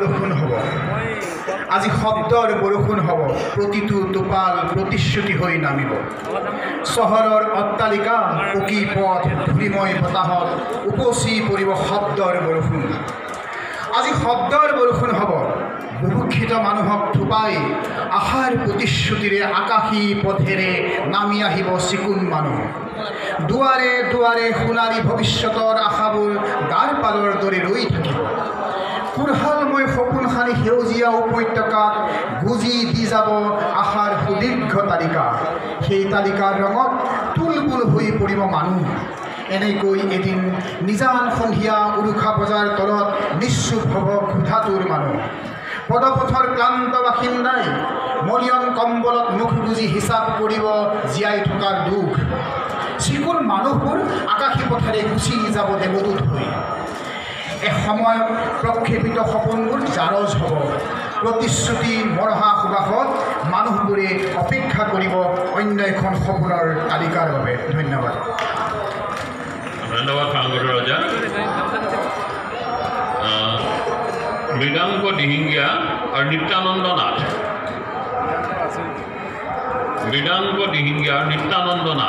বৰষুণ হ'ব আজি শব্দৰ বৰষুণ হ'ব প্ৰতিটো টোপাল প্ৰতিশ্ৰুতি হৈ নামিব চহৰৰ অট্টালিকা পকী পথ ধূলিময় বতাহত উপচি পৰিব শব্দৰ বৰষুণ আজি শব্দৰ বৰষুণ হ'ব বুভুক্ষিত মানুহক থোপাই আশাৰ প্ৰতিশ্ৰুতিৰে আকাশী পথেৰে নামি আহিব চিকুণ মানুহ দুৱাৰে দুৱাৰে সোণালী ভৱিষ্যতৰ আশাবোৰ গাৰ পালৰ দৰে ৰৈ থাকিব কুৰহালময় সপোন খানি সেউজীয়া উপত্যকাত গুজি দি যাব আশাৰ সুদীৰ্ঘ তালিকা সেই তালিকাৰ ৰঙত তুলবুল হৈ পৰিব মানুহ এনেকৈ এদিন নিজান সন্ধিয়া উৰুখা বজাৰ তলত নিশ্চুপ হ'ব ক্ষুধাতুৰ মানুহ পদপথৰ ক্লান্ত বাসিন্দাই মলিয়ন কম্বলত মুখ গুজি হিচাপ কৰিব জীয়াই থকাৰ দুখ চিকুণ মানুহবোৰ আকাশী পথেৰে গুচি যাব দেৱদূত হৈ এসময়ত প্ৰক্ষেপিত সপোনবোৰ জাৰজ হ'ব প্ৰতিশ্ৰুতি মৰহা সুবাসত মানুহবোৰে অপেক্ষা কৰিব অন্য এখন সপোনৰ তালিকাৰ বাবে ধন্যবাদ ধন্যবাদ ফাংগুৰু ৰজা মৃগাংক দিহিঙ্গীয়া আৰু নিত্যানন্দ নাথ মৃগাংক দিহিঙ্গীয়া আৰু নিত্যানন্দ নাথ